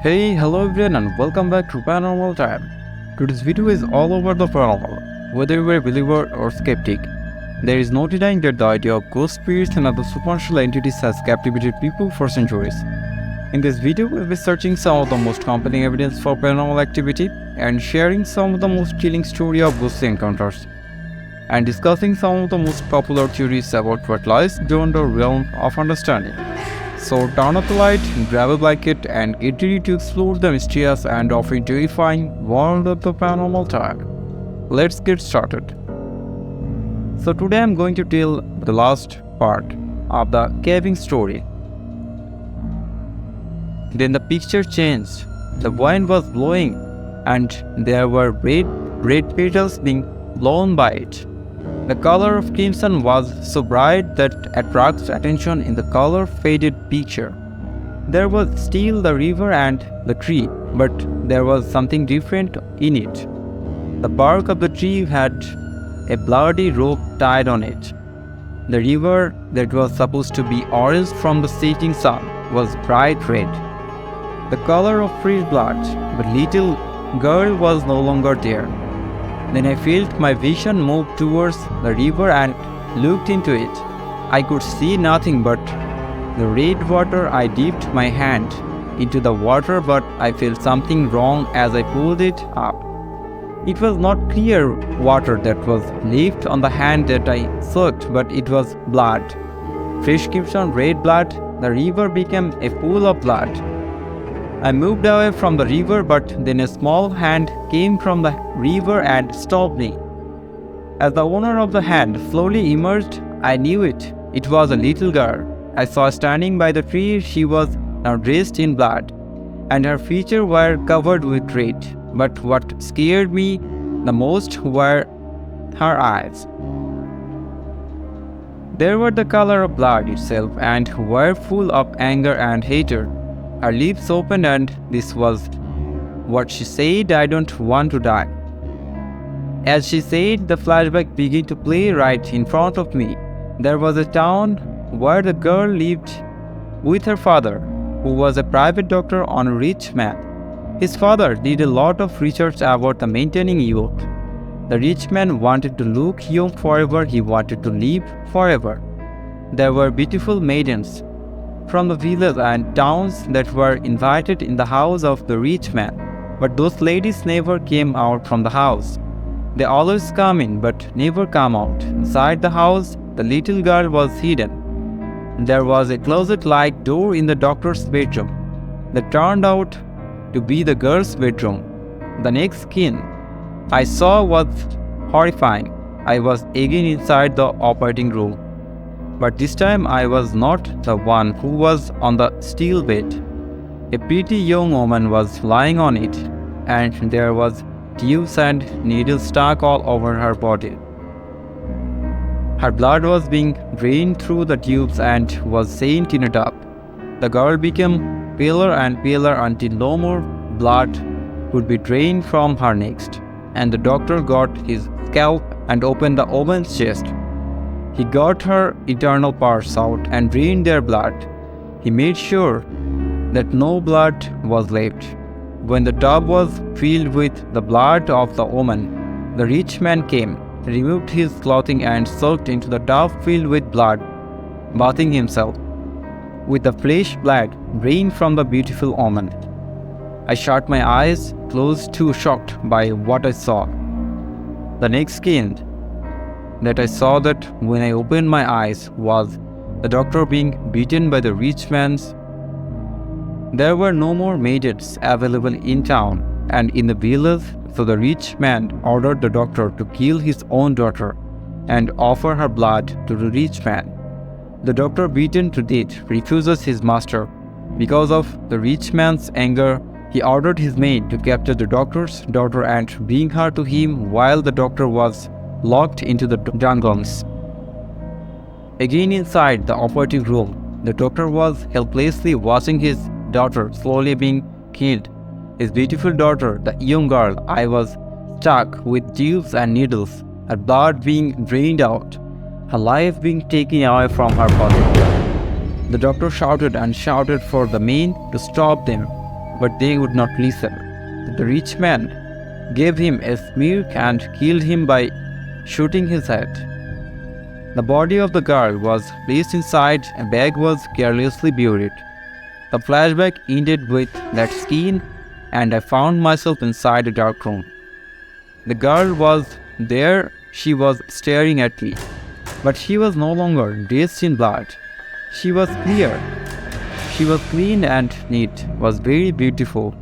Hey, hello everyone and welcome back to Paranormal Time. Today's video is all over the paranormal. Whether you are a believer or skeptic, there is no denying that the idea of ghost spirits and other supernatural entities has captivated people for centuries. In this video, we'll be searching some of the most compelling evidence for paranormal activity and sharing some of the most chilling stories of ghostly encounters and discussing some of the most popular theories about what lies beyond the realm of understanding. So turn off the light, grab a blanket and get ready to explore the mysterious and often terrifying world of the paranormal time. Let's get started. So today I'm going to tell the last part of the caving story. Then the picture changed. The wind was blowing and there were red petals being blown by it. The color of crimson was so bright that attracts attention in the color-faded picture. There was still the river and the tree, but there was something different in it. The bark of the tree had a bloody rope tied on it. The river that was supposed to be orange from the setting sun was bright red, the color of fresh blood, but little girl was no longer there. Then I felt my vision move towards the river and looked into it. I could see nothing but the red water. I dipped my hand into the water, but I felt something wrong as I pulled it up. It was not clear water that was left on the hand that I sucked, but it was blood. Fresh crimson red blood. The river became a pool of blood. I moved away from the river, but then a small hand came from the river and stopped me. As the owner of the hand slowly emerged, I knew it. It was a little girl. I saw standing by the tree. She was now dressed in blood, and her features were covered with red. But what scared me the most were her eyes. They were the color of blood itself and were full of anger and hatred. Her lips opened and this was what she said: "I don't want to die." As she said, the flashback began to play right in front of me. There was a town where the girl lived with her father, who was a private doctor on a rich man. His father did a lot of research about the maintaining youth. The rich man wanted to look young forever. He wanted to live forever. There were beautiful maidens from the villages and towns that were invited in the house of the rich man. But those ladies never came out from the house. They always come in but never come out. Inside the house, the little girl was hidden. There was a closet-like door in the doctor's bedroom that turned out to be the girl's bedroom. The next scene I saw was horrifying. I was again inside the operating room. But this time I was not the one who was on the steel bed. A pretty young woman was lying on it, and there was tubes and needles stuck all over her body. Her blood was being drained through the tubes and was sent in a tub. The girl became paler and paler until no more blood could be drained from her next, and the doctor got his scalpel and opened the woman's chest. He got her internal parts out and drained their blood. He made sure that no blood was left. When the tub was filled with the blood of the woman, the rich man came, removed his clothing and soaked into the tub filled with blood, bathing himself with the fresh blood drained from the beautiful woman. I shut my eyes closed, too shocked by what I saw. The next scene that I saw that when I opened my eyes was the doctor being beaten by the rich man's. There were no more maidens available in town and in the village, so the rich man ordered the doctor to kill his own daughter and offer her blood to the rich man. The doctor, beaten to death, refuses his master. Because of the rich man's anger, he ordered his maid to capture the doctor's daughter and bring her to him while the doctor was locked into the dungeons. Again inside the operating room, the doctor was helplessly watching his daughter slowly being killed. His beautiful daughter, the young girl, I was stuck with tubes and needles, her blood being drained out, her life being taken away from her body. The doctor shouted and shouted for the men to stop them, but they would not listen. The rich man gave him a smirk and killed him by shooting his head. The body of the girl was placed inside a bag was carelessly buried. The flashback ended with that scene, and I found myself inside a dark room. The girl was there, she was staring at me, but she was no longer dressed in blood. She was clear. She was clean and neat, was very beautiful.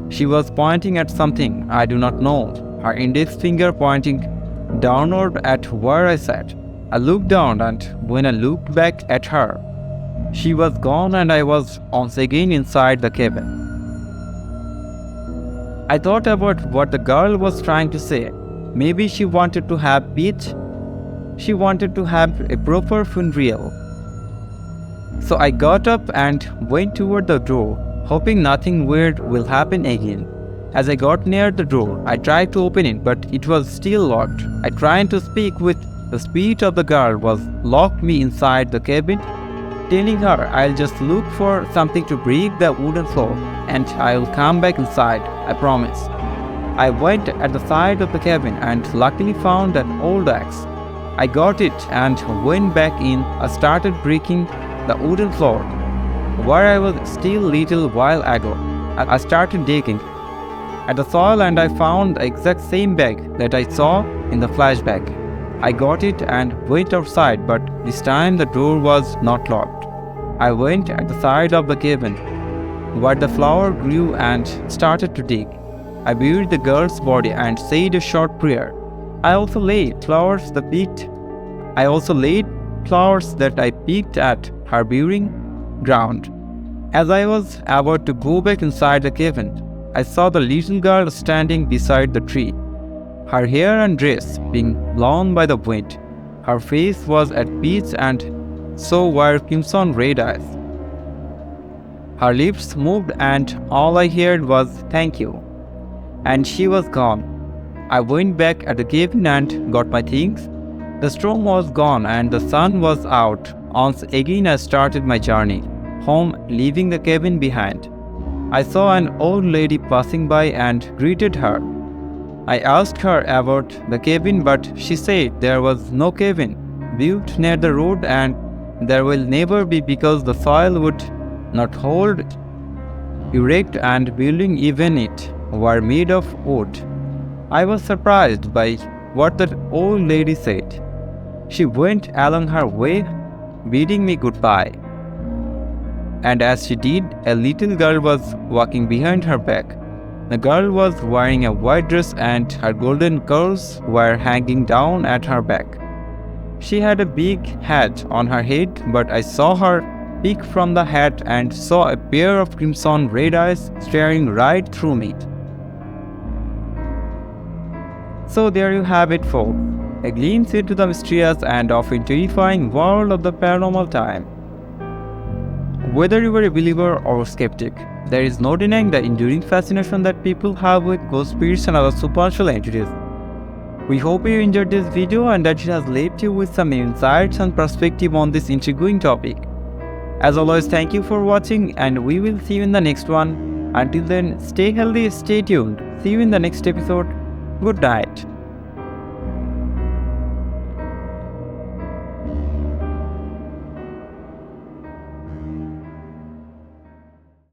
She was pointing at something I do not know, her index finger pointing downward at where I sat. I looked down, and when I looked back at her, she was gone and I was once again inside the cabin. I thought about what the girl was trying to say. Maybe she wanted to have peace. She wanted to have a proper funeral. So I got up and went toward the door, hoping nothing weird will happen again. As I got near the door, I tried to open it, but it was still locked. I tried to speak with the spirit of the girl was locked me inside the cabin, telling her I'll just look for something to break the wooden floor and I'll come back inside, I promise. I went at the side of the cabin and luckily found an old axe. I got it and went back in. I started breaking the wooden floor where I was still little while ago. I started digging at the soil and I found the exact same bag that I saw in the flashback. I got it and went outside, but this time the door was not locked. I went at the side of the cabin where the flower grew and started to dig. I buried the girl's body and said a short prayer. I also laid flowers that I picked at her burying ground. As I was about to go back inside the cabin, I saw the little girl standing beside the tree, her hair and dress being blown by the wind. Her face was at peace and so were crimson red eyes. Her lips moved and all I heard was "thank you." And she was gone. I went back at the cabin and got my things. The storm was gone and the sun was out. Once again I started my journey home, leaving the cabin behind. I saw an old lady passing by and greeted her. I asked her about the cabin, but she said there was no cabin built near the road and there will never be because the soil would not hold erect and building even it were made of wood. I was surprised by what that old lady said. She went along her way, bidding me goodbye. And as she did, a little girl was walking behind her back. The girl was wearing a white dress and her golden curls were hanging down at her back. She had a big hat on her head, but I saw her peek from the hat and saw a pair of crimson red eyes staring right through me. So there you have it, folks. A glimpse into the mysterious and often terrifying world of the paranormal time. Whether you are a believer or a skeptic, there is no denying the enduring fascination that people have with ghost spirits and other supernatural entities. We hope you enjoyed this video and that it has left you with some insights and perspective on this intriguing topic. As always, thank you for watching and we will see you in the next one. Until then, stay healthy, stay tuned. See you in the next episode. Good night.